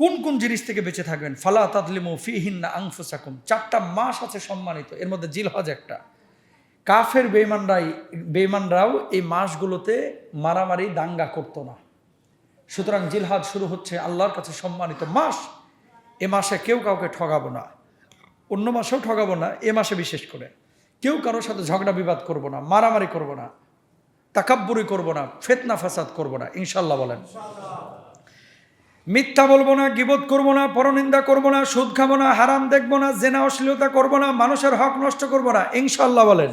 কোন কোন জিনিস থেকে বেঁচে থাকবেন? ফালা তাদলিমু ফিহিন্না আনফুসাকুম। 4টা মাস আছে সম্মানিত, এর মধ্যে জিলহজ একটা। কাফের বেঈমানরাও এই মাসগুলোতে মারামারি দাঙ্গা করতো না। সুতরাং জিলহজ শুরু হচ্ছে, আল্লাহর কাছে সম্মানিত মাস। এ মাসে কেউ কাউকে ঠগাবো না, অন্য মাসেও ঠগাবো না, এ মাসে বিশেষ করে কেউ কারোর সাথে ঝগড়া বিবাদ করবো না, মারামারি করবো না, তাকাব্বুরি করবো না, ফিতনা ফাসাদ করবো না, ইনশাল্লাহ বলেন। মিথ্যা বলবো না, গীবত করবো না, পরনিন্দা করবো না, সুদ খাবো না, হারাম দেখবো না, জেনা অশ্লীলতা করবো না, মানুষের হক নষ্ট করবো না, ইনশাল্লাহ বলেন।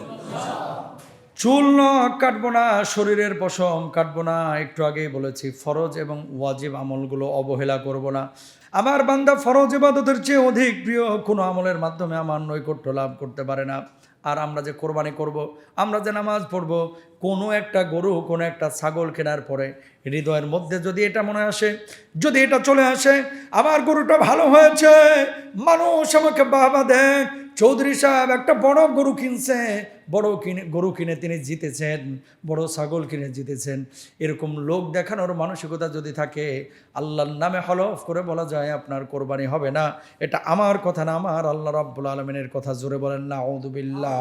চুল নখ কাটবো না, শরীরের পশম কাটবো না। একটু আগেই বলেছি ফরজ এবং ওয়াজিব আমলগুলো অবহেলা করব না। আমার বান্দা ফরজ ইবাদতের চেয়ে অধিক প্রিয় কোনো আমলের মাধ্যমে আমার নৈকট্য লাভ করতে পারে না। আর আমরা যে কোরবানি করব, আমরা যে নামাজ পড়ব, কোনো একটা গরু, কোনো একটা ছাগল কেনার পরে হৃদয়ের মধ্যে যদি এটা মনে আসে, যদি এটা চলে আসে, আমার গরুটা ভালো হয়েছে, মানুষ আমাকে বাহবা দেয়, চৌধুরী সাহেব একটা বড় গরু কিনছে, গরু কিনে তিনি জিতেছেন, বড় ছাগল কিনে জিতেছেন, এরকম লোক দেখানোর মানসিকতা যদি থাকে, আল্লাহর নামে হলফ করে বলা যায় আপনার কোরবানি হবে না। এটা আমার কথা না, আমার আল্লাহ রাব্বুল আলামিনের কথা। জোরে বলেন না আউযুবিল্লাহ।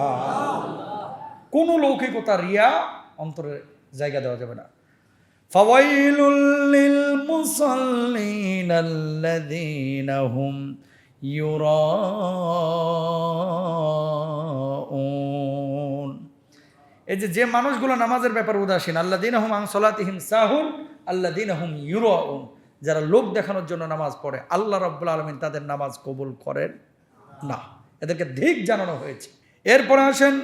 কোনো লৌকিকতা, রিয়া অন্তরে জায়গা দেওয়া যাবে না। ফাওয়াইলুল লিল মুসাল্লিন আল্লাযীনা হুম ইউরাউন। এই যে মানুষগুলো নামাজের ব্যাপারে উদাসীন, আল্লাযীনা হুম আন সালাতিহিম সাহুন আল্লাযীনা হুম ইউরাউন, যারা লোক দেখানোর জন্য নামাজ পড়ে, আল্লাহ রাব্বুল আলামিন তাদের নামাজ কবুল করেন না। এদেরকে ধিক জানানো হয়েছে। এরপরে আসেন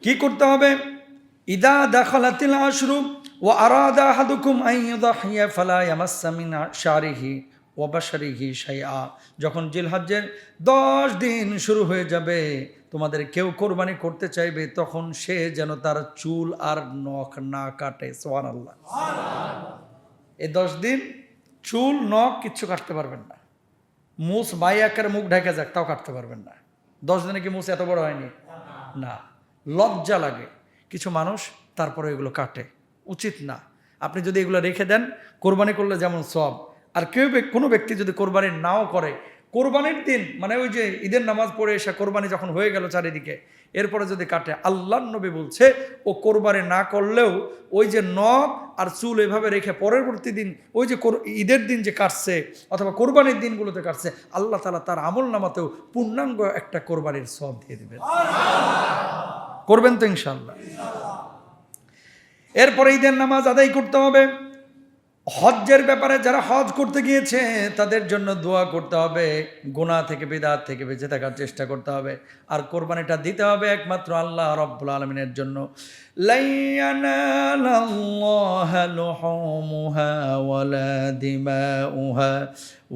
কি করতে হবে। ইদা দাখালাতিল আশরু ওয়া আরাদা আহাদুকুম আন ইউযাহিয়া ফালা ইয়ামাসসা মিন শারিহি ওয়া বাশারিহি শাইআ। যখন জিলহজ্জের 10 দিন শুরু হয়ে যাবে, তোমাদের কেউ কোরবানি করতে চাইবে, তখন সে যেন তার চুল আর নখ না কাটে। সুবহানাল্লাহ। এই 10 দিন চুল নখ কিচ্ছু কাটতে পারবেন না। মুছ বাই আকারে মুখ ঢেকে যাক, তাও কাটতে পারবেন না। 10 দিনে কি মুছ এত বড় হয়নি? না, লজ্জা লাগে কিছু মানুষ, তারপরে এগুলো কাটে, উচিত না। আপনি যদি এগুলো রেখে দেন, কোরবানি করলে যেমন সব। আর কোনো ব্যক্তি যদি কোরবানি নাও করে, কোরবানির দিন মানে ওই যে ঈদের নামাজ পড়ে এসে কোরবানি যখন হয়ে গেল চারিদিকে, এরপরে যদি কাটে, আল্লাহর নবী বলছে ও কোরবানি না করলেও ওই যে নখ আর চুল এভাবে রেখে পরবর্তী দিন ওই যে ঈদের দিন যে কাটছে অথবা কোরবানির দিনগুলোতে কাটছে, আল্লাহ তাআলা তার আমল নামাতেও পূর্ণাঙ্গ একটা কোরবানির সওয়াব দিয়ে দিবেন। করবেন তো ইনশাআল্লাহ। এরপরে ঈদের নামাজ আদায় করতে হবে। হজ্জের ব্যাপারে যারা হজ করতে গিয়েছে তাদের জন্য দোয়া করতে হবে, গুনাহ থেকে বিদআত থেকে বেঁচে থাকার চেষ্টা করতে হবে। আর কোরবানিটা দিতে হবে একমাত্র আল্লাহ রাব্বুল আলামিনের জন্য। লা ইয়ানালাল্লাহু লুহুমুহা ওয়ালা দিমাউহা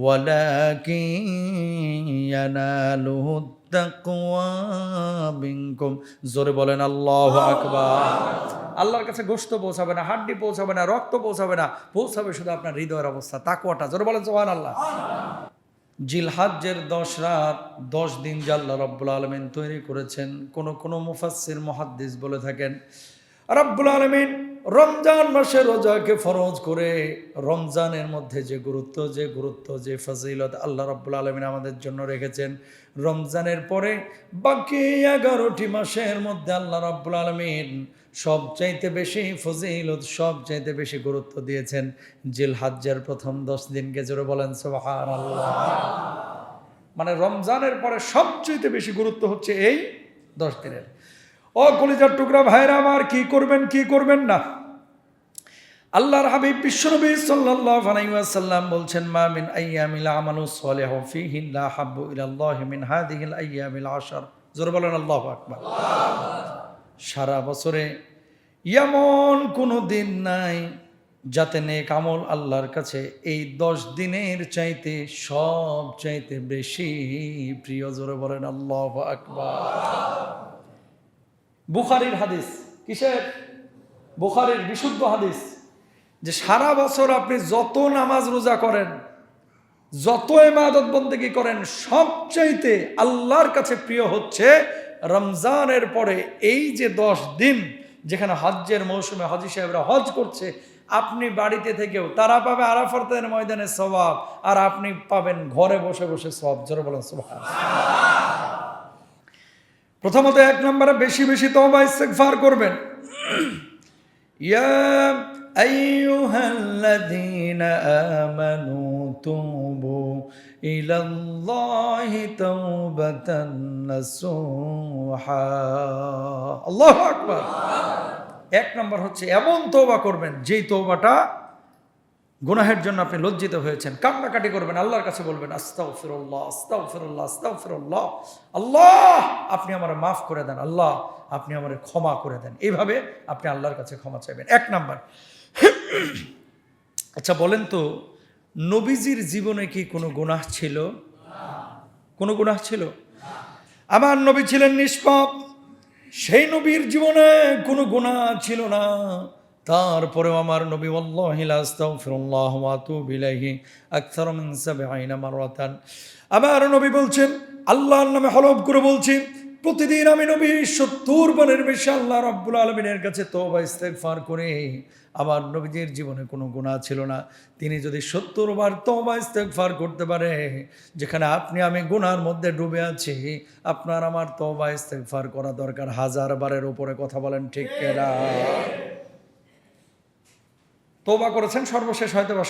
ওয়ালাকিন ইয়ানালুহু তাকওয়া মিনকুম। জোরে বলেন আল্লাহু আকবার। আল্লাহর কাছে গোশত পৌঁছাবে না, হাড্ডি পৌঁছাবে না, রক্ত পৌঁছাবে না, পৌঁছাবে শুধু আপনার হৃদয়ের অবস্থা, তাকওয়াটা। জোরে বলেন সুবহানাল্লাহ। জিলহজ্জের 10 রাত 10 দিন যে আল্লাহ রাব্বুল আলামিন তৈরি করেছেন, কোন মুফাসসির মুহাদ্দিস বলে থাকেন রাব্বুল আলামিন রমজান মাসে রোজাকে ফরজ করে রমজানের মধ্যে যে গুরুত্ব যে ফজিলত আল্লাহ রাব্বুল আলামিন আমাদের জন্য রেখেছেন, রমজানের পরে বাকি 11টি মাসের মধ্যে আল্লাহ রাব্বুল আলামিন সবচাইতে বেশি ফজিলত, সবচাইতে বেশি গুরুত্ব দিয়েছেন জিলহজ্জের প্রথম 10 দিনকে। জোরে বলেন সুবহানাল্লাহ। মানে রমজানের পরে সবচাইতে বেশি গুরুত্ব হচ্ছে এই 10 দিনের। ও কলিজার টুকরা ভাইরা আমার, কি করবেন না। আল্লাহর হাবিব বিশ্বনবী সাল্লাল্লাহু আলাইহি ওয়াসাল্লাম বলছেন, মা মিন আইয়ামিল আমালু সালিহু ফীহি লা হাব্বু ইলাল্লাহি মিন হাযিহিল আইয়ামিল 10। জোরে বলেন আল্লাহু আকবার। সারা বছরে এমন কোনো দিন নাই যাতে নেক আমল আল্লাহর কাছে এই 10 দিনের চাইতে সবচাইতে বেশি প্রিয়। জোরে বলেন আল্লাহু আকবার। বুখারীর হাদিস, কিসের? বুখারীর বিশুদ্ধ হাদিস, যে সারা বছর আপনি যত নামাজ রোজা করেন, যত ইবাদত বন্দেগী করেন, সবচাইতে আল্লাহর কাছে প্রিয় হচ্ছে রমজানের পরে এই যে 10 দিন, যেখানে হজ্জের মৌসুমে হাজী সাহেবরা হজ করছে, আপনি বাড়িতে থেকেও, তারা পাবে আরাফাতের ময়দানে সওয়াব, আর আপনি পাবেন ঘরে বসে বসে সওয়াব। জোরে বলেন সুবহানাল্লাহ। প্রথমত 1 নম্বরে বেশি বেশি তওবা ইস্তেগফার করবেন। ইয়া আইয়ুহাল্লাযীনা আমানু তুবু ইলাল্লাহি তাওবাতান নাসুহা। আল্লাহু আকবার। 1 নম্বর হচ্ছে এমন তওবা করবেন যেই তওবাটা গুনাহের জন্য আপনি লজ্জিত হয়েছেন, কান্নাকাটি করবেন, আল্লাহর কাছে বলবেন আস্তাগফিরুল্লাহ আস্তাগফিরুল্লাহ আস্তাগফিরুল্লাহ, আল্লাহ আপনি আমার মাফ করে দেন, আল্লাহ আপনি আমার ক্ষমা করে দেন। এইভাবে আপনি আল্লাহর কাছে ক্ষমা চাইবেন। 1 নাম্বার। আচ্ছা বলেন তো, নবীজির জীবনে কি কোনো গুনাহ ছিল? কোনো গুনাহ ছিল? আমার নবী ছিলেন নিষ্পাপ, সেই নবীর জীবনে কোনো গুনাহ ছিল না। তারপরেও আমার নবী ওয়াল্লাহি লা আস্তাগফিরুল্লাহ ওয়া আতুবু ইলাইহি আকসার মিন ৭০ মাররাতান, আমার নবী বলছেন, আল্লাহর নামে হলফ করে বলছি, প্রতিদিন আমি নবী ৭০ বারের বেশি আল্লাহ রাব্বুল আলামিনের কাছে তওবা ইস্তেগফার করে। আমার নবীজির জীবনে কোনো গুনাহ ছিল না। তিনি যদি ৭০ বার তওবা ইস্তেগফার করতে পারে, যেখানে আপনি আমি গুনার মধ্যে ডুবে আছি, আপনার আমার তওবা ইস্তেগফার করা দরকার 1000 বারের উপরে। কথা বলেন ঠিক কিনা? তওবা করেছেন সর্বশেষ হয়তো বা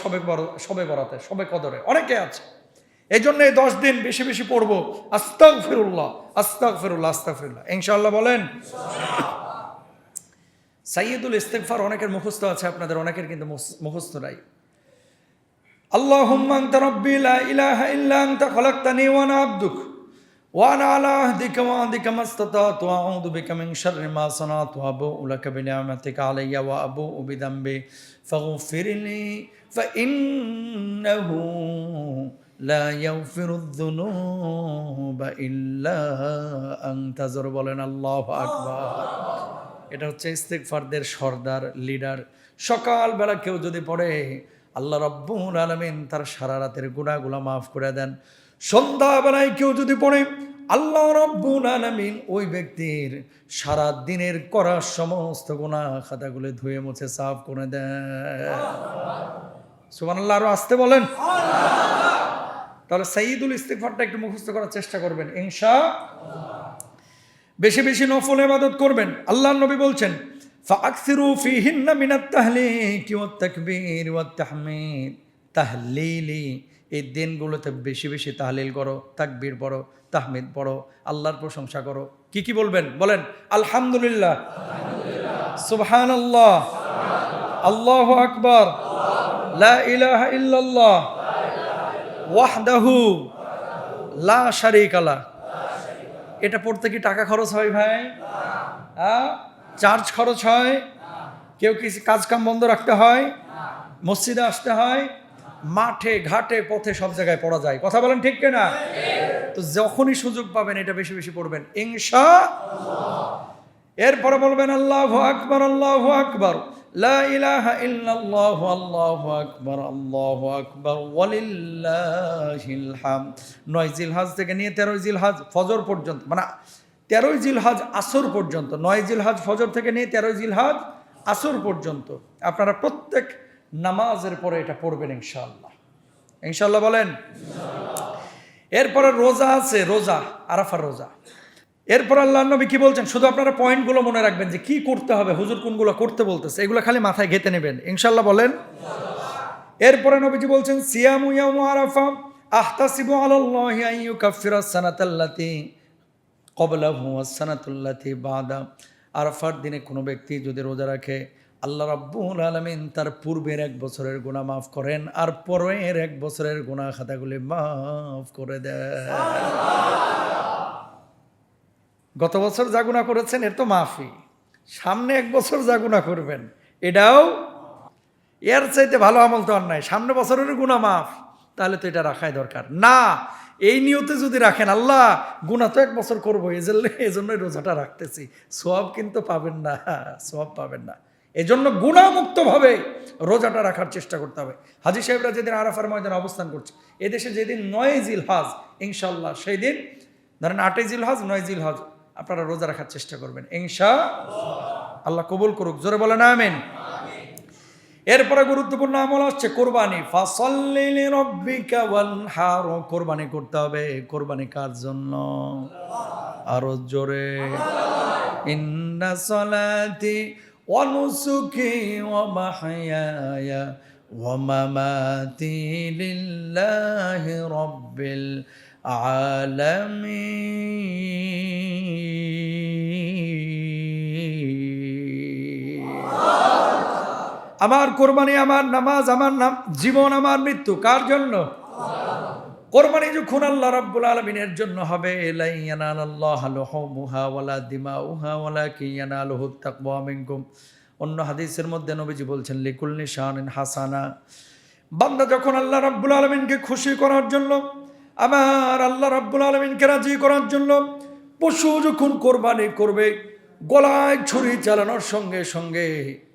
সবে বরাতে, সবে কদরে, অনেকে আছে। এই জন্য এই 10 দিন বেশি বেশি পড়বো আস্তাগফিরুল্লাহ আস্তাগফিরুল্লাহ আস্তাগফিরুল্লাহ, ইনশাআল্লাহ বলেন। সাইয়্যিদুল ইস্তিগফার অনেকের মুখস্থ আছে, আপনাদের অনেকের কিন্তু মুখস্থ নাই। আল্লাহুম্মা আনতা রাব্বি লা ইলাহা ইল্লা আনতা খালাকতানি ওয়া আনা আবদুক ওয়া আনা আলা আহদিকা ওয়া আহদিকা মাসতাতাতু ওয়া আউযু বিকা মিন শাররি মা সানাতু ওয়া আবুউ লাকা বিনি'মাতিকা আলাইয়া ওয়া আবুউ বিযামবি ফাগফিরলি ফাইন্নাহু লা ইয়াগফিরুয যুনুবা ইল্লা আনতা। জোরে বলেন আল্লাহু আকবার। এটা হচ্ছে ইস্তিগফারদের সর্দার, লিডার। সকালবেলা কেউ যদি পড়ে, আল্লাহ রাব্বুল আলামিন তার সারা রাতের গুনাহগুলো মাফ করে দেন। সন্ধ্যাবেলায় কেউ যদি পড়ে, আল্লাহ রাব্বুল আলামিন ওই ব্যক্তির সারা দিনের করা সমস্ত গুনাহ খাতাগুলো ধুয়ে মুছে সাফ করে দেন। সুবহানাল্লাহ। আরো আসতে বলেন। তাহলে সাইয়্যিদুল ইস্তিগফারটা একটু মুখস্থ করার চেষ্টা করবেন ইনশাআল্লাহ। বেশি বেশি নফল ইবাদত করবেন। আল্লাহর নবী বলছেন, ফাআকসিরু ফীহিন্না মিনাত তাহলিকি ওয়াত তাকবীর ওয়াত তাহমিদ। তাহলিলি, এই দিনগুলোতে বেশি বেশি তাহলিল করো, তাকবীর পড়ো, তাহমিদ পড়ো, আল্লাহর প্রশংসা করো। কি কি বলবেন? বলেন আলহামদুলিল্লাহ, সুবহানাল্লাহ, আল্লাহু আকবার, লা ইলাহা ইল্লাল্লাহ, ওয়াহদাহু লা শারীকা লাহ। এটা পড়তে কি টাকা খরচ হয় ভাই? চার্জ খরচ হয়? কেউ কিছু কাজ কাম বন্ধ রাখতে হয়? মসজিদে আসতে হয়? মাঠে ঘাটে পথে সব জায়গায় পড়া যায়। কথা বলেন ঠিক কিনা? তো যখনই সুযোগ পাবেন এটা বেশি বেশি পড়বেন ইনশাআল্লাহ। এরপরে বলবেন আল্লাহু আকবার, আল্লাহু আকবার, লা ইলাহা ইল্লাল্লাহু, আল্লাহু আকবার, আল্লাহু আকবার, ওয়ালিল্লাহিল হামদ। 9 জিলহজ থেকে নিয়ে 13 জিলহজ ফজর পর্যন্ত, মানে 13 জিলহজ আসর পর্যন্ত, 9 জিলহজ ফজর থেকে নিয়ে 13 জিলহজ আসর পর্যন্ত আপনারা প্রত্যেক নামাজের পরে এটা পড়বেন ইনশাআল্লাহ। ইনশাআল্লাহ বলেন। এরপরে রোজা আছে, রোজা, আরাফার রোজা। এরপর আল্লাহর নবী কি বলছেন, শুধু আপনারা পয়েন্টগুলো মনে রাখবেন যে কি করতে হবে, হুজুর কোনগুলো করতে বলতেছে, এগুলো খালি মাথায় গেঁথে নেবেন ইনশাআল্লাহ বলেন। এরপরে নবীজি বলছেন, সিয়ামু ইয়াউম আরাফা আহতাসিবু আলাল্লাহি আন ইউকাফিরাস সানাতাল্লাতী ক্বাবলাহু ওয়াস সানাতাল্লাতী বাদা। আরাফার দিনে কোনো ব্যক্তি যদি রোজা রাখে, আল্লাহ রাব্বুল আলামিন তার পূর্বের 1 বছরের গুনাহ মাফ করেন, আর পরের 1 বছরের গুনাহ খাতাগুলি মাফ করে দেন। গত বছর যা গুনাহ করেছেন এর তো মাফি, সামনে 1 বছর যা গুনাহ করবেন এটাও, এর চাইতে ভালো আমল তো আর নাই। সামনে বছরের গুনাহ মাফ, তাহলে তো এটা রাখাই দরকার না। এই নিয়তে যদি রাখেন, আল্লাহ গুনাহ তো 1 বছর করবো, এজন্যই রোজাটা রাখতেছি, সওয়াব কিন্তু পাবেন না, সওয়াব পাবেন না। এজন্য গুনাহমুক্তভাবে রোজাটা রাখার চেষ্টা করতে হবে। হাজী সাহেবরা যেদিন আরাফার ময়দানে অবস্থান করছে, এদেশে যেদিন 9 জিলহজ ইনশাআল্লাহ, সেই দিন ধরেন 8 জিলহজ 9 জিলহজ আপনারা রোজা রাখার চেষ্টা করবেন ইনশাআল্লাহ। আল্লাহ কবুল করুক, জোরে বলেন আমিন। এরপরে গুরুত্বপূর্ণ আমল হচ্ছে কোরবানি। ফাসাল্লি লিরাব্বিকা ওয়ানহার, কোরবানি করতে হবে। কোরবানি কার জন্য? আরো জোরে, ইন্না সালাতি ওয়া নুসুকি ওয়া মাহইয়ায়া ওয়া মামাতি লিল্লাহি রাব্বিল আলামিন। আমার কোরবানি, আমার নামাজ, আমার জীবন, আমার মৃত্যু কার জন্য? কোরবানি যখন আল্লাহ রাব্বুল আলামিনের জন্য হবে, লা ইয়ানালাল্লাহু লুহুমুহা ওয়ালা দিমাউহা ওয়ালাকিন ইয়ানালুহুত তাকওয়া মিনকুম। অন্য হাদিসের মধ্যে নবীজি বলছেন লিকুল্লি শানিন হাসানা। বান্দা যখন আল্লাহ রাব্বুল আলামিনকে খুশি করার জন্য, আমার আল্লাহ রাব্বুল আলামিনকে রাজি করার জন্য পশু যখন কোরবানি করবে, গলায় ছুরি চালানোর সঙ্গে সঙ্গে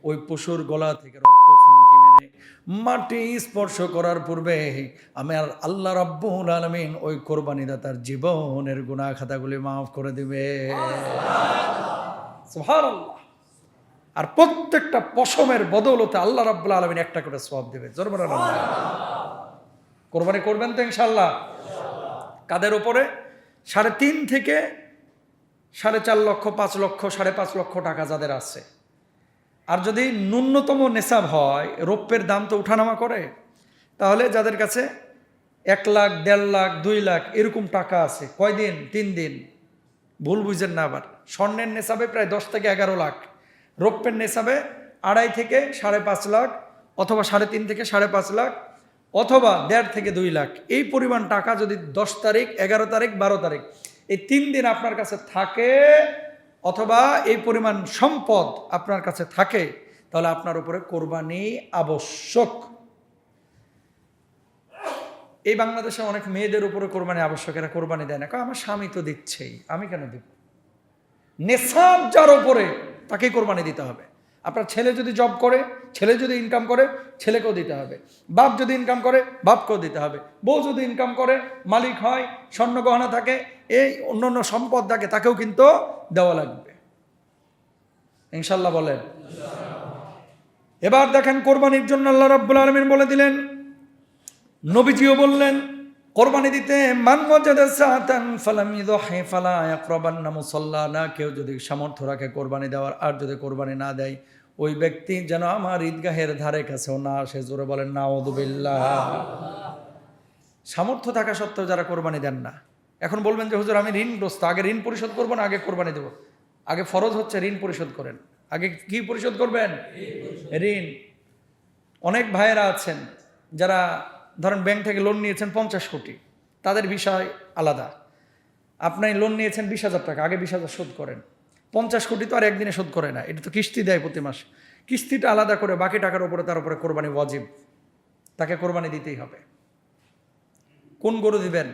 ওই পশুর গলা থেকে রক্ত ফিনকি মেরে মাটি স্পর্শ করার পূর্বে আমার আল্লাহ রাব্বুল আলামিন ওই কোরবানিদাতার জীবনের গুনাহ খাতাগুলি মাফ করে দিবে। সুবহানাল্লাহ। আর প্রত্যেকটা পশমের বদৌলতে আল্লাহ রাব্বুল আলামিন একটা করে সওয়াব দেবে। জোরে বলেন আল্লাহ। কোরবানি করবেন তো ইনশাআল্লাহ? কাদের উপরে? 3.5 থেকে 4.5 লক্ষ, 5 লক্ষ, 5.5 লক্ষ টাকা যাদের আছে। আর যদি ন্যূনতম নেশাব হয়, রৌপ্যের দাম তো উঠানামা করে, তাহলে যাদের কাছে 1 লাখ, 1.5 লাখ, 2 লাখ এরকম টাকা আছে, কয়দিন? 3 দিন। ভুল বুঝেন না আবার। স্বর্ণের নেশাবে প্রায় 10 থেকে 11 লাখ, রৌপ্যের নেশাবে 2.5 থেকে 5.5 লাখ, অথবা 3.5 থেকে 5.5 লাখ, অথবা 1.5 থেকে 2 লাখ। এই পরিমাণ টাকা যদি 10 তারিখ, 11 তারিখ, 12 তারিখ এই 3 দিন আপনার কাছে থাকে, অথবা এই পরিমাণ সম্পদ আপনার কাছে থাকে, তাহলে আপনার উপরে কোরবানি আবশ্যক। এই বাংলাদেশে অনেক মেয়েদের উপরে কোরবানি আবশ্যক, এরা কোরবানি দেয় না। আমার স্বামী তো দিচ্ছেই, আমি কেন দিব? নেশাব যার উপরে তাকেই কোরবানি দিতে হবে। আপনার ছেলে যদি জব করে, ছেলে যদি ইনকাম করে, ছেলেকেও দিতে হবে। বাপ যদি ইনকাম করে, বাপকেও দিতে হবে। বউ যদি ইনকাম করে, মালিক হয়, স্বর্ণ গহনা থাকে, এই অন্যান্য সম্পদ থাকে, তাকেও কিন্তু দেওয়া লাগবে। ইনশাল্লাহ বলেন। এবার দেখেন কোরবানির জন্য আল্লাহ রাব্বুল আলামিন বলে দিলেন, নবীজিও বললেন কোরবানি দিতে, মান ওয়াজাদা সাআতান ফালাম ইযহি ফালা ইয়াকরাবান্না মুসাল্লানা। কেউ যদি সামর্থ্য রাখে কোরবানি দেওয়ার, আর যদি কোরবানি না দেয়, ওই ব্যক্তি যেন আমার ঈদগাহের ধারে কাছেও না আসে। জোরে বলেন নাউযুবিল্লাহ। সামর্থ্য থাকা সত্ত্বেও যারা কোরবানি দেন না, এখন বলবেন যে হুজুর আমি ঋণগ্রস্ত, আগে ঋণ পরিশোধ করবো না আগে কোরবানি দেব? আগে ফরজ হচ্ছে ঋণ পরিশোধ করেন। আগে কি পরিশোধ করবেন? ঋণ। অনেক ভাইয়েরা আছেন যারা ধরেন ব্যাংক থেকে লোন নিয়েছেন 50 কোটি, তাদের বিষয় আলাদা। আপনি লোন নিয়েছেন 20,000 টাকা, আগে 20,000 শোধ করেন। 50 কোটি তো আর একদিনে শোধ করে না, এটা তো কিস্তি দেয় প্রতি মাস। কিস্তিটা আলাদা করে বাকি টাকার উপরে তার উপরে কোরবানি ওয়াজিব, তাকে কোরবানি দিতেই হবে। কোন গরু দিবেন?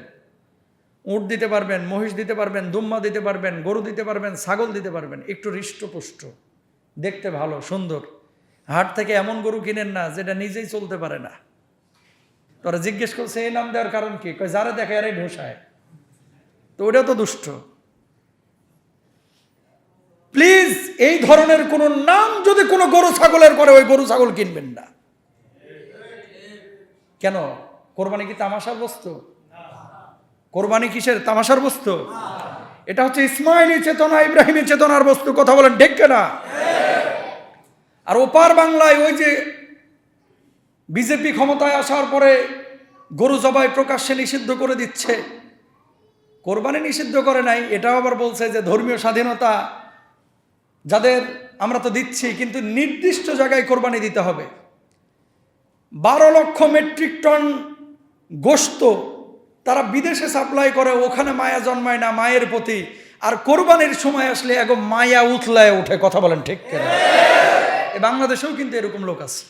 উট দিতে পারবেন, মহিষ দিতে পারবেন, দুম্বা দিতে পারবেন, গরু দিতে পারবেন, ছাগল দিতে পারবেন, একটু হৃষ্টপুষ্ট, দেখতে ভালো, সুন্দর। হাট থেকে এমন গরু কিনেন না যেটা নিজেই চলতে পারে না। তোরা জিজ্ঞেস করছে এই নাম দেওয়ার কারণ কি? যারা দেখে আরে ঢোসায়, তো ওটা তো দুষ্ট। প্লিজ এই ধরনের কোন নাম যদি কোনো গরু ছাগলের করে, ওই গরু ছাগল কিনবেন না। কেন? কোরবানি কি তামাশার বস্তু? কোরবানি কিসের তামাশার বস্তু? এটা হচ্ছে ইসমাইলি চেতনা, ইব্রাহিমের চেতনার বস্তু। কথা বলেন ঠিক না? আর ওপার বাংলায় ওই যে বিজেপি ক্ষমতায় আসার পরে গরু জবাই প্রকাশ্যে নিষিদ্ধ করে দিচ্ছে। কোরবানি নিষিদ্ধ করে নাই, এটাও আবার বলছে যে ধর্মীয় স্বাধীনতা যাদের, আমরা তো দিচ্ছি, কিন্তু নির্দিষ্ট জায়গায় কোরবানি দিতে হবে। 12 লক্ষ মেট্রিক টন গোশত তারা বিদেশে সাপ্লাই করে, ওখানে মায়া জন্মায় না মায়ের প্রতি। আর কোরবানির সময় আসলে এক মায়া উথলায় ওঠে। কথা বলেন ঠিক কিনা? বাংলাদেশেও কিন্তু এরকম লোক আছে,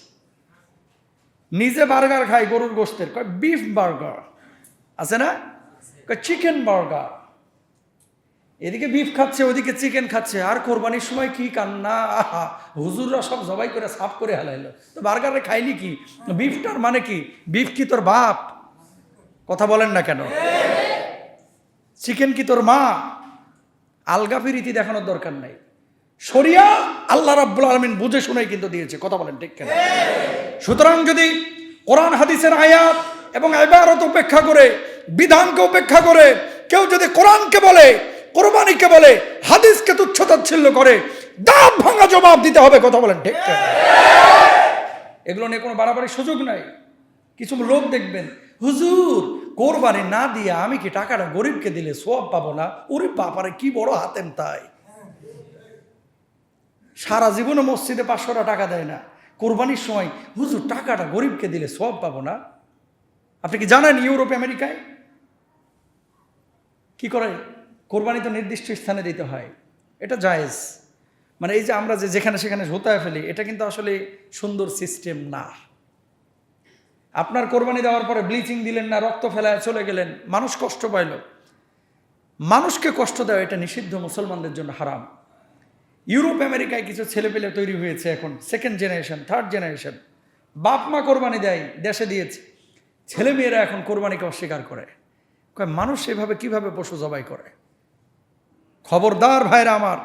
নিজে বার্গার খায় গরুর গোশতের, কয় বিফ বার্গার, আছে না? কয় চিকেন বার্গার। এদিকে বিফ খাচ্ছে, ওদিকে চিকেন খাচ্ছে। আর কোরবানির সময় কি কান্না! আহা, হুজুররা সব জবাই করে সাফ করে হালাইলো, তো বার্গারে খাইলি কি? বিফটার মানে কি? বিফ কি তোর বাপ? কথা বলেন না কেন? চিকেন কি তোর মা? আলগা ফিরিতি দেখানোর দরকার নাই। শরিয়া আল্লাহ রাব্বুল আলামিন বুঝে শুনেই কিন্তু দিয়েছে। কথা বলেন ঠিক কেন? সুতরাং যদি কোরআন হাদিসের আয়াত এবং ইবারত উপেক্ষা করে, বিধানকে উপেক্ষা করে কেউ যদি কোরআনকে বলে, কোরবানিকে বলে, হাদিসকে তুচ্ছ-তাচ্ছিল্য করে, দাঁত ভাঙা জবাব দিতে হবে। কথা বলেন ঠিক কিনা? এগুলো নিয়ে কোনো বাড়াবাড়ির সুযোগ নাই। কিছু লোক দেখবেন, হুজুর কোরবানি না দিয়ে আমি কি টাকাটা গরিবকে দিলে সওয়াব পাবো না? ওরে বাপারে, কি বড় হাতেম তাই, সারা জীবনে মসজিদে 500 টাকা দেয় না, কোরবানির সময় হুজুর টাকাটা গরিবকে দিলে সওয়াব পাবো না। আপনি কি জানেন ইউরোপ আমেরিকায় কি করে? কোরবানি তো নির্দিষ্ট স্থানে দিতে হয়, এটা জায়েজ। মানে এই যে আমরা যে যেখানে সেখানে ঝোতায় ফেলি, এটা কিন্তু আসলে সুন্দর সিস্টেম না। আপনার কোরবানি দেওয়ার পরে ব্লিচিং দিলেন না, রক্ত ফেলায় চলে গেলেন, মানুষ কষ্ট পাইল। মানুষকে কষ্ট দেওয়া এটা নিষিদ্ধ, মুসলমানদের জন্য হারাম। ইউরোপ আমেরিকায় কিছু ছেলেপেলে তৈরি হয়েছে এখন, সেকেন্ড জেনারেশন, থার্ড জেনারেশন, বাপ মা কোরবানি দেয়, দেশে দিয়েছে, ছেলে মেয়েরা এখন কোরবানিকে অস্বীকার করে। কয় মানুষ এভাবে কিভাবে পশু জবাই করে? খবরদার ভাইরা আমার,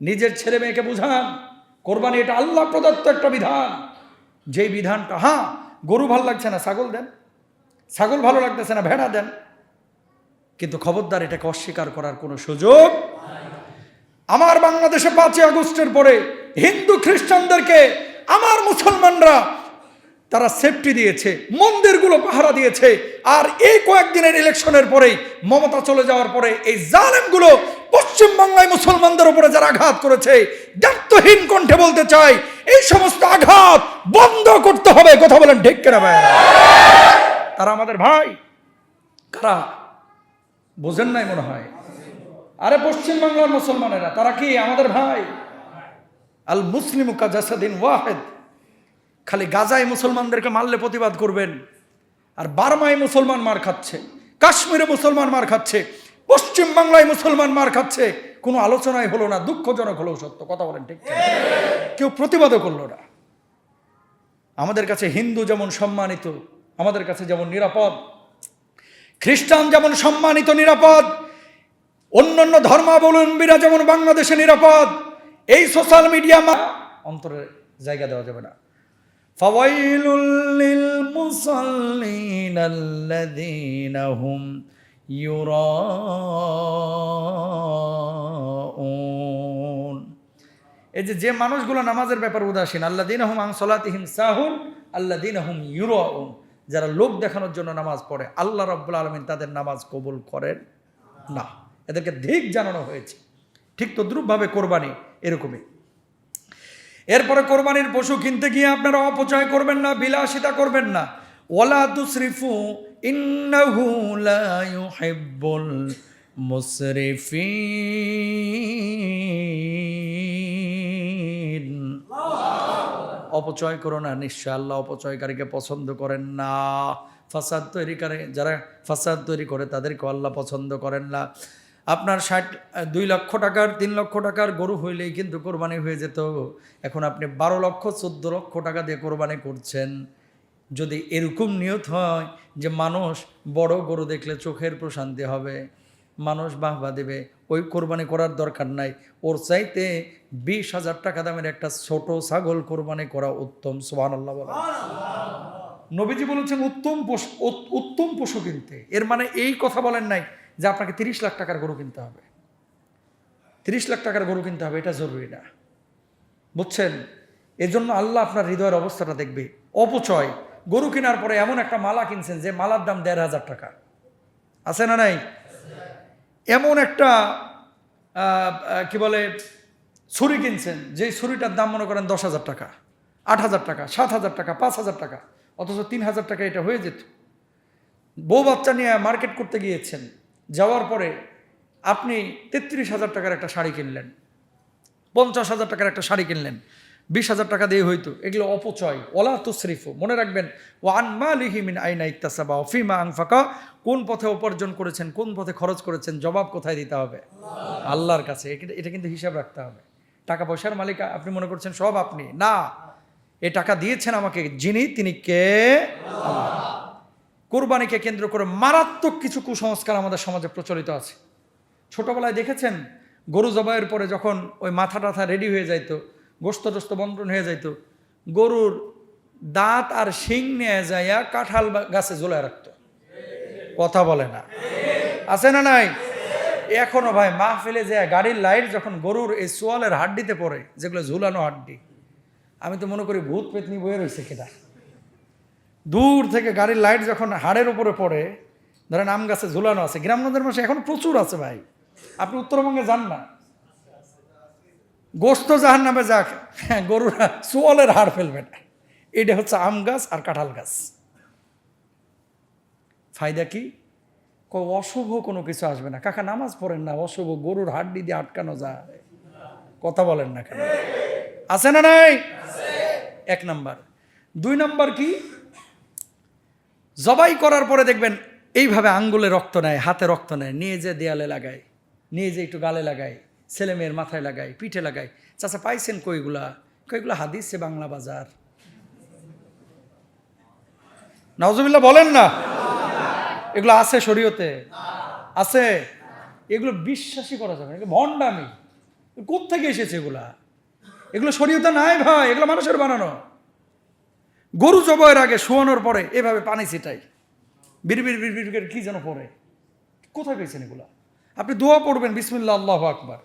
নিজের ছেলে মেয়েকে বুঝান কোরবানি এটা আল্লাহ প্রদত্ত একটা বিধান। যেই বিধানটা, হ্যাঁ গরু ভালো লাগছে না ছাগল দেন, ছাগল ভালো লাগতেছে না ভেড়া দেন, কিন্তু খবরদার এটাকে অস্বীকার করার কোনো সুযোগ। আমার বাংলাদেশে 5ই আগস্টের পরে হিন্দু খ্রিস্টানদেরকে আমার মুসলমানরা তারা সেফটি দিয়েছে, মন্দিরগুলো পাহারা দিয়েছে। আর এই কয়েকদিনের ইলেকশনের পরেই, মমতা চলে যাওয়ার পরে, এই জালেমগুলো পশ্চিমবাংলায় মুসলমানদের উপরে যারা আঘাত করেছে, দায়িত্বহীন কণ্ঠে বলতে চাই, এই সমস্ত আঘাত বন্ধ করতে হবে। কথা বলেন ঠিক কিনা ভাই? তারা আমাদের ভাই। কারা? বোঝেন নাই মনে হয়। আরে পশ্চিমবাংলার মুসলমানেরা, তারা কি আমাদের ভাই? আল মুসলিমু কাজাসাদিন ওয়াহিদ। খালি গাজায় মুসলমানদেরকে মারলে প্রতিবাদ করবেন, আর বার্মায় মুসলমান মার খাচ্ছে, কাশ্মীরে মুসলমান মার খাচ্ছে, পশ্চিম বাংলায় মুসলমান মার খাচ্ছে, কোনো আলোচনাই হলো না। দুঃখজনক হলেও সত্য। কথা বলেন ঠিক? কেউ প্রতিবাদও করলো না। আমাদের কাছে হিন্দু যেমন সম্মানিত, আমাদের কাছে যেমন নিরাপদ, খ্রিস্টান যেমন সম্মানিত নিরাপদ, অন্যান্য ধর্মাবলম্বীরা যেমন বাংলাদেশে নিরাপদ, এই সোশ্যাল মিডিয়া অন্তরে জায়গা দেওয়া যাবে না। ফাওয়াইলুল লিল মুসাল্লিন আল্লাযীনা হুম ইউরাউন। এই যে মানুষগুলো নামাজের ব্যাপারে উদাসীন, আল্লাযীনা হুম আন সালাতিহিম সাহুন আল্লাযীনা হুম ইউরাউন, যারা লোক দেখানোর জন্য নামাজ পড়ে, আল্লাহ রাব্বুল আলামিন তাদের নামাজ কবুল করেন না। এদেরকে ধিক জানানো হয়েছে। ঠিক তদ্রূপভাবে কোরবানি এরকমই। এরপরে কোরবানির পশু কিনতে গিয়ে আপনারা অপচয় করবেন না, বিলাসিতা করবেন না। ওয়ালা তুসরিফু ইন্নাহু লা ইউহিব্বুল মুসরিফিন। অপচয় করো না, নিশ্চয় আল্লাহ অপচয়কারীকে পছন্দ করেন না। ফাসাদ তৈরিকারী, যারা ফাসাদ তৈরি করে তাদেরকে আল্লাহ পছন্দ করেন না। আপনার 2 লক্ষ টাকার 3 লক্ষ টাকার গরু হইলেই কিন্তু কোরবানি হয়ে যেত। এখন আপনি 12 লক্ষ 14 লক্ষ টাকা দিয়ে কোরবানি করছেন। যদি এরকম নিয়ত হয় যে মানুষ বড় গরু দেখলে চোখের প্রশান্তি হবে, মানুষ বাহবা দেবে, ওই কোরবানি করার দরকার নাই। ওর চাইতে 20,000 টাকা দামের একটা ছোট ছাগল কোরবানি করা উত্তম। সুবহানাল্লাহ বলেন। নবীজি বলেছেন উত্তম পশু কিনতে। এর মানে এই কথা বলেন নাই যে আপনাকে 30 লাখ টাকার গরু কিনতে হবে, 30 লাখ টাকার গরু কিনতে হবে, এটা জরুরি না, বুঝছেন? এজন্য আল্লাহ আপনার হৃদয়ের অবস্থাটা দেখবে। অপচয়, গরু কেনার পরে এমন একটা মালা কিনছেন যে মালার দাম 1,500 টাকা, আছে না নাই? এমন একটা কি বলে ছুরি কিনছেন, যেই ছুরিটার দাম মনে করেন 10,000 টাকা, 8,000 টাকা, 7,000 টাকা, 5,000 টাকা, অথচ 3,000 টাকা এটা হয়ে যেত। বউ বাচ্চা নিয়ে মার্কেট করতে গিয়েছেন, যাওয়ার পরে আপনি 33,000 টাকার একটা শাড়ি কিনলেন, 50,000 টাকার একটা শাড়ি কিনলেন, 20,000 টাকা দিয়ে হইতো। এগুলো অপচয়। ওয়ালা তুসরিফু, মনে রাখবেন, ওয়ান মালিহি মিন আইনা ইকতাসাবা ওয়া ফিমা আনফাকা, কোন পথে উপার্জন করেছেন, কোন পথে খরচ করেছেন, জবাব কোথায় দিতে হবে? আল্লাহর কাছে। এটা কিন্তু হিসাব রাখতে হবে। টাকা পয়সার মালিক আপনি মনে করছেন সব আপনি, না, এ টাকা দিয়েছেন আমাকে যিনি, তিনি কে? আল্লাহ। কোরবানিকে কেন্দ্র করে মারাত্মক কিছু কুসংস্কার আমাদের সমাজে প্রচলিত আছে। ছোটবেলায় দেখেছেন, গরু জবাইয়ের পরে যখন ওই মাথা টাথা রেডি হয়ে যাইতো, গোস্ত টোস্ত বন্টন হয়ে যাইতো, গরুর দাঁত আর শিং নিয়ে যাইয়া কাঁঠাল গাছে ঝুলায় রাখতো। কথা বলে না, আছে না নাই? এখনো ভাই মাহফিলে যায় গাড়ির লাইট যখন গরুর এই সোয়ালের হাড্ডিতে পড়ে, যেগুলো ঝুলানো হাড্ডি, আমি তো মনে করি ভূত পেতনি বয়ে রয়েছে কেটা। দূর থেকে গাড়ির লাইট যখন হাড়ের উপরে পড়ে, ধরেন আম গাছে ঝুলানো আছে, গ্রামগঞ্জের মাসে এখন প্রচুর আছে ভাই। আপনি উত্তরবঙ্গে যান না, গোস্ত জাহান নামে যাক, গরুরা সোয়ালের হাড় ফেলবে না। এটা হচ্ছে আম গাছ আর কাঁঠাল গাছ। ফায়দা কি? অশুভ কোনো কিছু আসবে না। কাকা নামাজ পড়েন না, অশুভ গরুর হাড্ডি দিয়ে আটকানো যায়। কথা বলেন না কেন? আছে না নাই? এক নাম্বার। 2 নাম্বার কি? জবাই করার পরে দেখবেন এইভাবে আঙ্গুলে রক্ত নেয়, হাতে রক্ত নেয়, নিয়ে যে দেয়ালে লাগায়, নিয়ে যে একটু গালে লাগায়, ছেলে মেয়ের মাথায় লাগায়, পিঠে লাগায়। চাচা পাইছেন কইগুলা? কইগুলা হাদিসে বাংলা বাজার। নাউজুবিল্লাহ বলেন না। এগুলো আছে শরীয়তে, আছে। এগুলো বিশ্বাসই করা যাবে না, ভণ্ডামি। কোত্থেকে এসেছে এগুলা? এগুলো শরীয়তে নাই ভাই, এগুলো মানুষের বানানো। গরু জবাইয়ের আগে শোয়ানোর পরে এভাবে পানি ছিটাই, বিড়বিড় বিড়বিড় করে কি যেন পড়ে। কোথায় পেয়েছেন এগুলা? আপনি দোয়া পড়বেন, বিসমিল্লাহ আল্লাহু আকবার,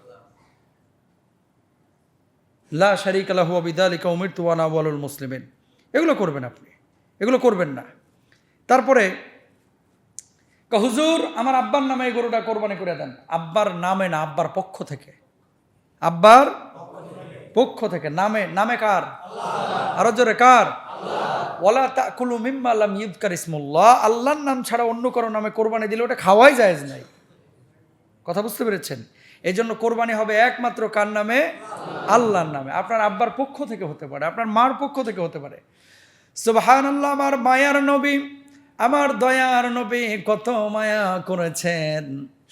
লা শারীকা লাহু ওয়া বিযালিকা উমিরতু ওয়া আনা আউয়ালুল মুসলিমিন। এগুলো করবেন আপনি, এগুলো করবেন না। তারপরে হুজুর আমার আব্বার নামে এই গরুটা কোরবানি করে দেন। আব্বার নামে না, আব্বার পক্ষ থেকে। আব্বার পক্ষ থেকে। নামে, নামে কার? আরো জোরে কার? ওয়ালা তাকুলু মিম্মা লাম ইউযকার ইসমুল্লাহ। আল্লাহর নাম ছাড়া অন্য কারো নামে কোরবানি দিলে ওটা খাওয়াই জায়েজ নাই। কথা বুঝতে পেরেছেন? এই জন্য কোরবানি হবে একমাত্র কার নামে? আল্লাহর নামে। আপনার আব্বার পক্ষ থেকে হতে পারে, আপনার মার পক্ষ থেকে হতে পারে। সুবহানাল্লাহ। আমার মায়ার নবী, আমার দয়ার নবী কত মায়া করেছেন।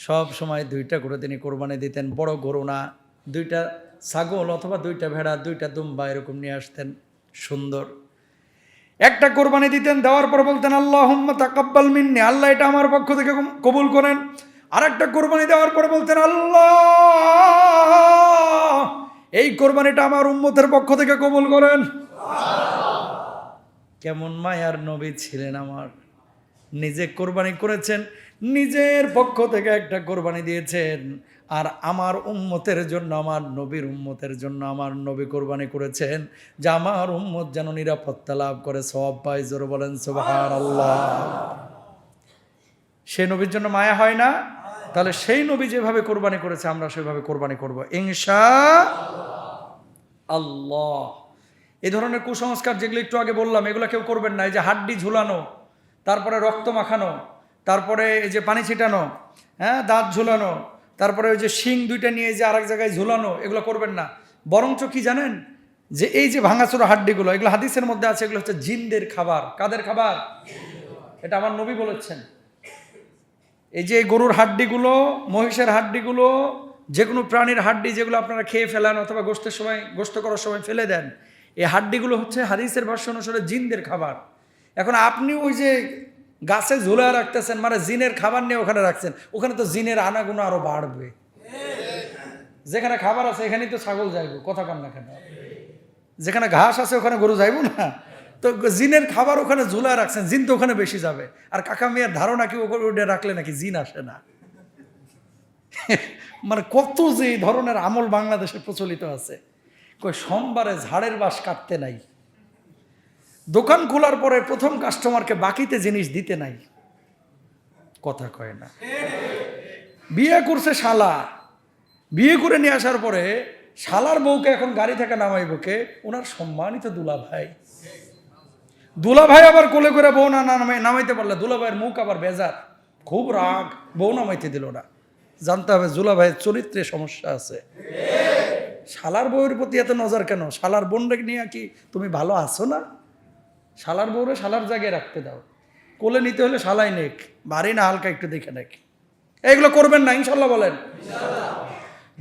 সব সময় 2টা করে তিনি কোরবানি দিতেন। বড় গরু না, 2টা ছাগল অথবা 2টা ভেড়া, 2টা দুম্বা এরকম নিয়ে আসতেন, সুন্দর। একটা কোরবানি দিতেন, দেওয়ার পর বলতেন আল্লাহুম্মা তাকাব্বাল মিন্নি, আল্লাহ এটা আমার পক্ষ থেকে কবুল করেন। আরেকটা কোরবানি দেওয়ার পর বলতেন আল্লাহ এই কোরবানিটা আমার উম্মতের পক্ষ থেকে কবুল করেন। কেমন মায়ার নবী ছিলেন আমার। নিজে কোরবানি করেছেন, নিজের পক্ষ থেকে একটা কোরবানি দিয়েছেন, আর আমার উম্মতের জন্য, আমার নবীর উম্মতের জন্য আমার নবী কোরবানি করেছেন যে আমার উম্মত যেন নিরাপত্তা লাভ করে, সওয়াব পায়। জোরে বলেন সুবহানাল্লাহ। সেই নবীর জন্য মায়া হয় না? তাহলে সেই নবী যেভাবে কোরবানি করেছে আমরা সেভাবে কোরবানি করব ইনশাআল্লাহ। এই ধরনের কুসংস্কার যেগুলো একটু আগে বললাম, এগুলো কেউ করবেন না। এই যে হাড্ডি ঝুলানো, তারপরে রক্ত মাখানো, তারপরে এই যে পানি ছিটানো, হ্যাঁ, দাঁত ঝুলানো, তারপরে ওই যে শিং 2টা নিয়ে যে আরেক জায়গায় ঝুলানো, এগুলো করবেন না। বরঞ্চ কি জানেন, যে এই যে ভাঙাচোরা হাড্ডিগুলো, এগুলো হাদিসের মধ্যে আছে, এগুলো হচ্ছে জিনদের খাবার। কাদের খাবার? এটা আমার নবী বলেছেন। এই যে গরুর হাড্ডিগুলো, মহিষের হাড্ডিগুলো, যে কোনো প্রাণীর হাড্ডি যেগুলো আপনারা খেয়ে ফেলেন অথবা গোশতের সময়, গোশত করার সময় ফেলে দেন, এই হাড্ডিগুলো হচ্ছে হাদিসের ভাষ্য অনুসারে জিনদের খাবার। এখন আপনি ওই যে গাছে ঝুলা রাখতেছেন, মানে জিনের খাবার নিয়ে ওখানে রাখছেন, ওখানে তো জিনের আনাগুনা আরো বাড়বে। যেখানে খাবার আছে এখানেই তো ছাগল যাইব, কথা কন না কেন? যেখানে ঘাস আছে ওখানে গরু যাইব না? তো জিনের খাবার ওখানে ঝুলা রাখছেন, জিন তো ওখানে বেশি যাবে। আর কাকা মিয়ার ধারণা কি ওটা রাখলে নাকি জিন আসে না? মানে কত যে এই ধরনের আমল বাংলাদেশে প্রচলিত আছে। কই সোমবারে ঝাড়ের বাঁশ কাটতে নাই, দোকান খোলার পরে প্রথম কাস্টমারকে বাকিতে জিনিস দিতে নাই, কথা কয় না। বিয়ে করছে শালা, বিয়ে করে নিয়ে আসার পরে শালার বউকে এখন গাড়ি থেকে নামাইব কে? ওনার সম্মানিত দুলাভাই। দুলাভাই আবার কোলে করে বউ না নামাইতে পারলে দুলাভাইয়ের মুখ আবার বেজার, খুব রাগ, বউ নামাইতে দিল না। জানতে হবে দুলাভাইয়ের চরিত্রে সমস্যা আছে। শালার বউয়ের প্রতি এত নজর কেন? শালার বোনরে নিয়ে কি তুমি ভালো আছো না? শালার বউরে শালার জায়গায় রাখতে দাও। কোলে নিতে হলে শালাই নেক, বাড়ি না হালকা একটু দেখে নেক। এইগুলো করবেন না ইনশাল্লাহ বলেন।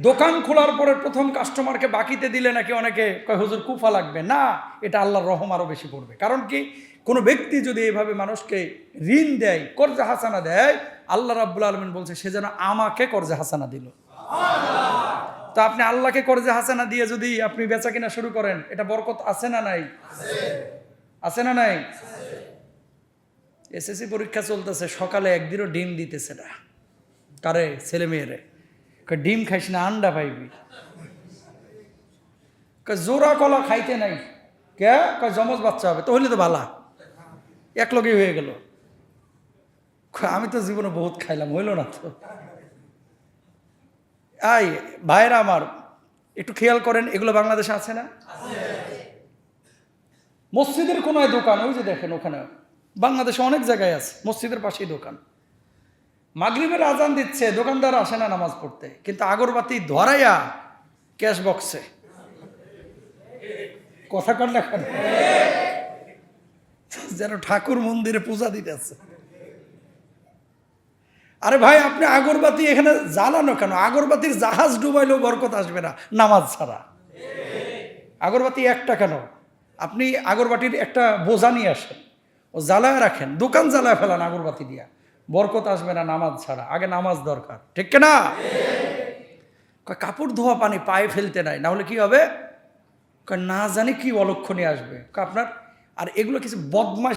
দোকান খোলার পরে প্রথম কাস্টমারকে বাকিতে দিলে নাকি অনেকে কয় হুজুর কুফা লাগবে না, এটা আল্লাহর রহম আরো বেশি পড়বে। কারণ কি, কোনো ব্যক্তি যদি এভাবে মানুষকে ঋণ দেয়, কর্জে হাসানা দেয়, আল্লাহ রাব্বুল আলামিন বলছে সে যেন আমাকে কর্জে হাসানা দিল। তো আপনি আল্লাহকে কর্জে হাসানা দিয়ে যদি আপনি বেচা কিনা শুরু করেন, এটা বরকত আছে না নাই? আছে না নাই? এসএসসি পরীক্ষা চলতেছে, সকালে একদিনও ডিম দিতেছে না। কারে? ছেলে মেয়েরে। ডিম খাইস না, আন্ডা পাইবি। জোড়া কলা খাইতে নাই, কে? জমজ বাচ্চা হবে, তো হইলে তো ভালা, এক লগেই হয়ে গেল। আমি তো জীবনে বহুত খাইলাম, হইল না তো। আই ভাইরা আমার, একটু খেয়াল করেন, এগুলো বাংলাদেশে আছে না? মসজিদের কোনায় দোকান, ওই যে দেখেন ওখানে, বাংলাদেশে অনেক জায়গায় আছে, মসজিদের পাশেই দোকান। মাগরিবের আজান দিচ্ছে, দোকানদার আসে না নামাজ পড়তে, কিন্তু আগরবাতি ধরাইয়া ক্যাশ বক্সে। কথা কর না কেন? যেন ঠাকুর মন্দিরে পূজা দিতেছে। আরে ভাই, আপনি আগরবাতি এখানে জ্বালানো কেন? আগরবাতির জাহাজ ডুবাইলেও বরকত আসবে না নামাজ ছাড়া। আগরবাতি একটা কেন? আপনি আগরবাতির একটা বোঝা নিয়ে আসেন, ও জ্বালায় রাখেন, দোকান জ্বালায় ফেলান আগরবাতি দিয়া, বরকত আসবে না নামাজ ছাড়া। আগে নামাজ দরকার, ঠিক না? কাপড় ধোয়া পানি পায়ে ফেলতে নাই, না হলে কি হবে? না জানি কি অলক্ষণে আসবে আপনার। আর এগুলো কিছু বদমাশ